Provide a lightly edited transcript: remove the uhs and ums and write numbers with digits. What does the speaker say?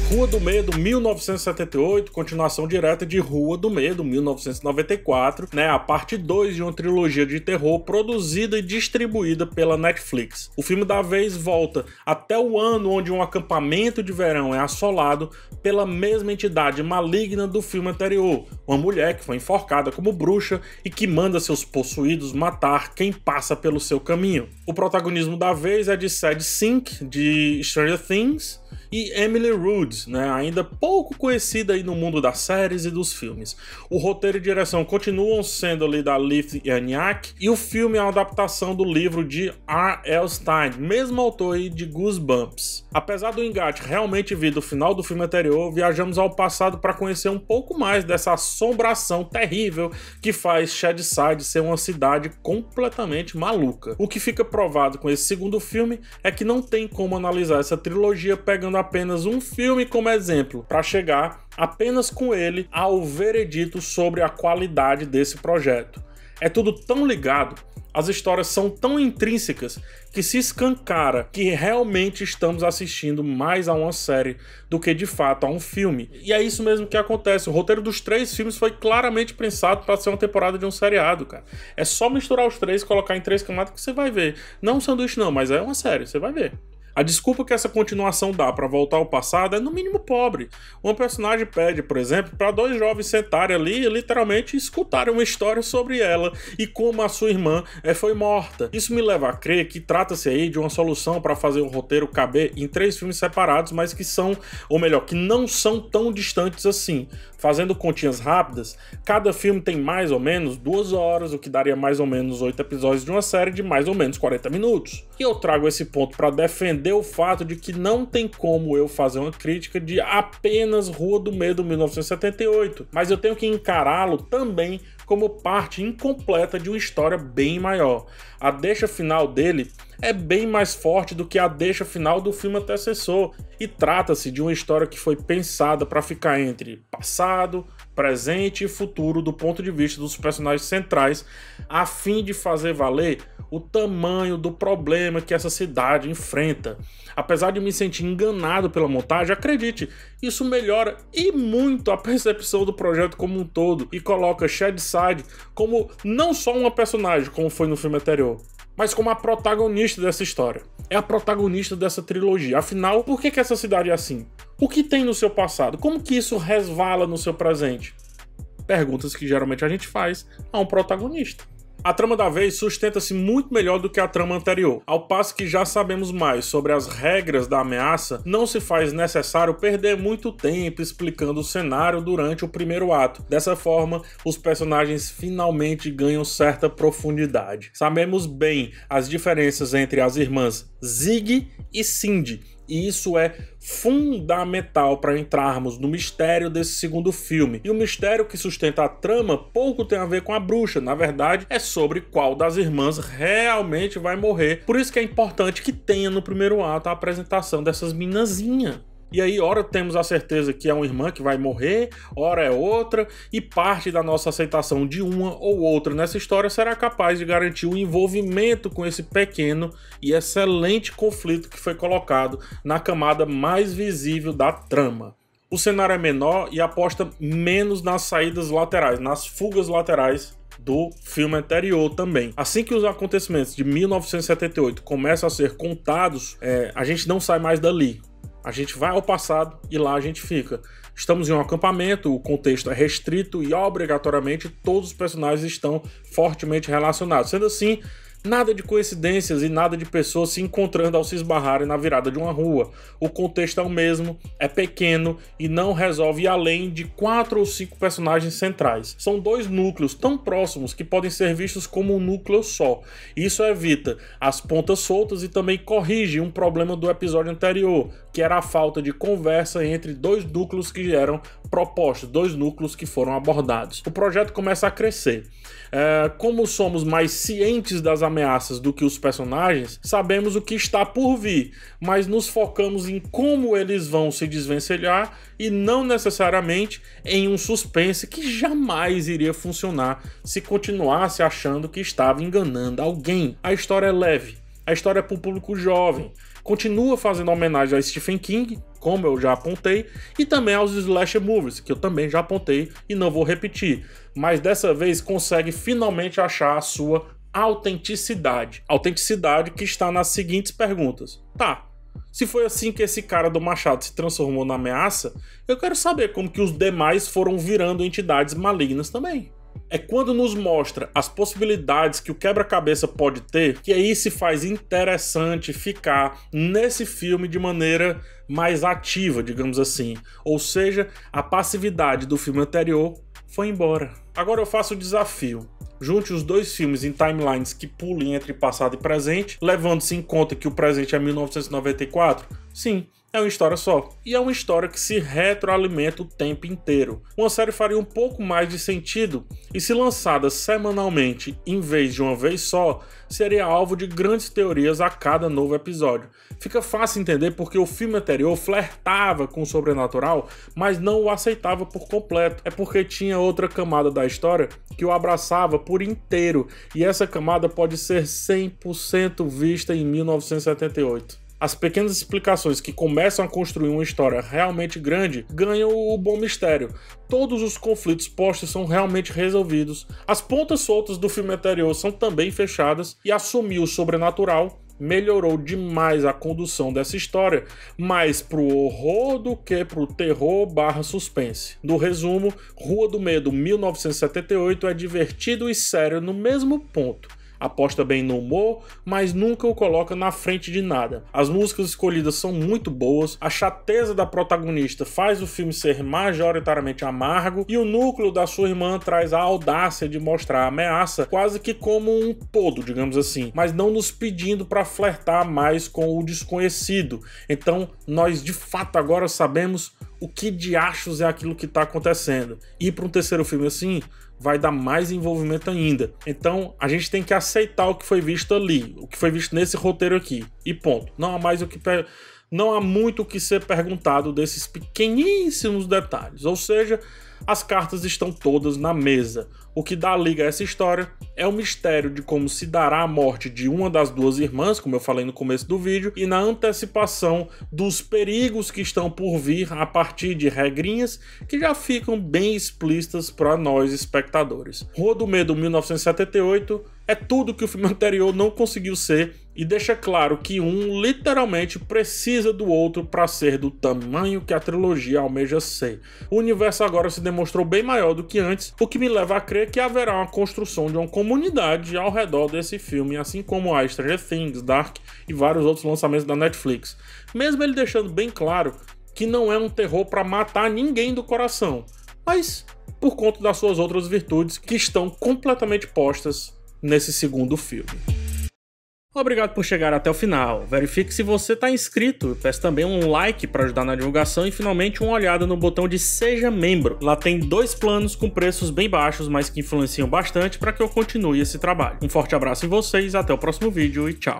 Rua do Medo, 1978, continuação direta de Rua do Medo, 1994, né, a parte 2 de uma trilogia de terror produzida e distribuída pela Netflix. O filme da vez volta até o ano onde um acampamento de verão é assolado pela mesma entidade maligna do filme anterior, uma mulher que foi enforcada como bruxa e que manda seus possuídos matar quem passa pelo seu caminho. O protagonismo da vez é de Sadie Sink, de Stranger Things, e Emily Rhodes, né, ainda pouco conhecida aí no mundo das séries e dos filmes. O roteiro e direção continuam sendo ali da Liv Yaniak, e o filme é uma adaptação do livro de R.L. Stine, mesmo autor aí de Goosebumps. Apesar do engate realmente vir do final do filme anterior, viajamos ao passado para conhecer um pouco mais dessa assombração terrível que faz Shadyside ser uma cidade completamente maluca. O que fica provado com esse segundo filme é que não tem como analisar essa trilogia pegando apenas um filme como exemplo, para chegar apenas com ele ao veredito sobre a qualidade desse projeto. É tudo tão ligado, as histórias são tão intrínsecas que se escancara que realmente estamos assistindo mais a uma série do que de fato a um filme. E é isso mesmo que acontece. O roteiro dos 3 filmes foi claramente pensado para ser uma temporada de um seriado, cara. É só misturar os 3, colocar em 3 camadas que você vai ver. Não um sanduíche não, mas é uma série, você vai ver. A desculpa que essa continuação dá para voltar ao passado é no mínimo pobre. Uma personagem pede, por exemplo, para 2 jovens sentarem ali e literalmente escutarem uma história sobre ela e como a sua irmã foi morta. Isso me leva a crer que trata-se aí de uma solução para fazer o roteiro caber em 3 filmes separados, mas que são, ou melhor, que não são tão distantes assim. Fazendo continhas rápidas, cada filme tem mais ou menos 2 horas, o que daria mais ou menos 8 episódios de uma série de mais ou menos 40 minutos. E eu trago esse ponto para defender o fato de que não tem como eu fazer uma crítica de apenas Rua do Medo 1978, mas eu tenho que encará-lo também como parte incompleta de uma história bem maior. A deixa final dele é bem mais forte do que a deixa final do filme antecessor, e trata-se de uma história que foi pensada para ficar entre passado, presente e futuro do ponto de vista dos personagens centrais, a fim de fazer valer o tamanho do problema que essa cidade enfrenta. Apesar de me sentir enganado pela montagem, acredite, isso melhora e muito a percepção do projeto como um todo e coloca Shadyside como não só uma personagem, como foi no filme anterior, mas como a protagonista dessa história. É a protagonista dessa trilogia. Afinal, por que essa cidade é assim? O que tem no seu passado? Como que isso resvala no seu presente? Perguntas que geralmente a gente faz a um protagonista. A trama da vez sustenta-se muito melhor do que a trama anterior. Ao passo que já sabemos mais sobre as regras da ameaça, não se faz necessário perder muito tempo explicando o cenário durante o primeiro ato. Dessa forma, os personagens finalmente ganham certa profundidade. Sabemos bem as diferenças entre as irmãs Zig e Cindy, e isso é fundamental para entrarmos no mistério desse segundo filme. E o mistério que sustenta a trama pouco tem a ver com a bruxa, na verdade é sobre qual das irmãs realmente vai morrer. Por isso que é importante que tenha no primeiro ato a apresentação dessas minazinhas. E aí, ora temos a certeza que é uma irmã que vai morrer, ora é outra, e parte da nossa aceitação de uma ou outra nessa história será capaz de garantir o envolvimento com esse pequeno e excelente conflito que foi colocado na camada mais visível da trama. O cenário é menor e aposta menos nas saídas laterais, nas fugas laterais do filme anterior também. Assim que os acontecimentos de 1978 começam a ser contados, a gente não sai mais dali. A gente vai ao passado e lá a gente fica. Estamos em um acampamento, o contexto é restrito e obrigatoriamente todos os personagens estão fortemente relacionados. Sendo assim, nada de coincidências e nada de pessoas se encontrando ao se esbarrarem na virada de uma rua. O contexto é o mesmo, é pequeno e não resolve ir além de 4 ou 5 personagens centrais. São 2 núcleos tão próximos que podem ser vistos como um núcleo só. Isso evita as pontas soltas e também corrige um problema do episódio anterior, que era a falta de conversa entre 2 núcleos que eram propostos, 2 núcleos que foram abordados. O projeto começa a crescer. Como somos mais cientes das ameaças do que os personagens, sabemos o que está por vir, mas nos focamos em como eles vão se desvencilhar e não necessariamente em um suspense que jamais iria funcionar se continuasse achando que estava enganando alguém. A história é leve. A história é para o público jovem. continua fazendo homenagem a Stephen King, como eu já apontei, e também aos slasher movies, que eu também já apontei e não vou repetir, mas dessa vez consegue finalmente achar a sua autenticidade. Autenticidade que está nas seguintes perguntas. Tá, se foi assim que esse cara do machado se transformou na ameaça, eu quero saber como que os demais foram virando entidades malignas também. É quando nos mostra as possibilidades que o quebra-cabeça pode ter, que aí se faz interessante ficar nesse filme de maneira mais ativa, digamos assim. Ou seja, a passividade do filme anterior foi embora. Agora eu faço o desafio. Junte os dois filmes em timelines que pulem entre passado e presente, levando-se em conta que o presente é 1994? Sim, é uma história só. E é uma história que se retroalimenta o tempo inteiro. Uma série faria um pouco mais de sentido e, se lançada semanalmente em vez de uma vez só, seria alvo de grandes teorias a cada novo episódio. Fica fácil entender porque o filme anterior flertava com o sobrenatural, mas não o aceitava por completo. É porque tinha outra camada da história que o abraçava por inteiro, e essa camada pode ser 100% vista em 1978. As pequenas explicações que começam a construir uma história realmente grande ganham o bom mistério. Todos os conflitos postos são realmente resolvidos, as pontas soltas do filme anterior são também fechadas, e assumir o sobrenatural melhorou demais a condução dessa história, mais pro horror do que pro terror/suspense. No resumo, Rua do Medo 1978 é divertido e sério no mesmo ponto. Aposta bem no humor, mas nunca o coloca na frente de nada. As músicas escolhidas são muito boas, a chateza da protagonista faz o filme ser majoritariamente amargo, e o núcleo da sua irmã traz a audácia de mostrar a ameaça quase que como um todo, digamos assim, mas não nos pedindo para flertar mais com o desconhecido. Então, nós de fato agora sabemos o que diachos é aquilo que está acontecendo. E para um terceiro filme assim, vai dar mais envolvimento ainda. Então, a gente tem que aceitar o que foi visto ali, o que foi visto nesse roteiro aqui. E ponto. Não há muito o que ser perguntado desses pequeníssimos detalhes. Ou seja, as cartas estão todas na mesa. O que dá liga a essa história é o mistério de como se dará a morte de uma das duas irmãs, como eu falei no começo do vídeo, e na antecipação dos perigos que estão por vir a partir de regrinhas que já ficam bem explícitas para nós espectadores. Rua do Medo 1978 é tudo que o filme anterior não conseguiu ser, e deixa claro que um literalmente precisa do outro para ser do tamanho que a trilogia almeja ser. O universo agora se demonstrou bem maior do que antes, o que me leva a crer que haverá uma construção de uma comunidade ao redor desse filme, assim como a Stranger Things, Dark e vários outros lançamentos da Netflix. Mesmo ele deixando bem claro que não é um terror para matar ninguém do coração, mas por conta das suas outras virtudes que estão completamente postas nesse segundo filme. Obrigado por chegar até o final. Verifique se você está inscrito. Peço também um like para ajudar na divulgação e finalmente uma olhada no botão de Seja Membro. Lá tem 2 planos com preços bem baixos, mas que influenciam bastante para que eu continue esse trabalho. Um forte abraço em vocês, até o próximo vídeo e tchau.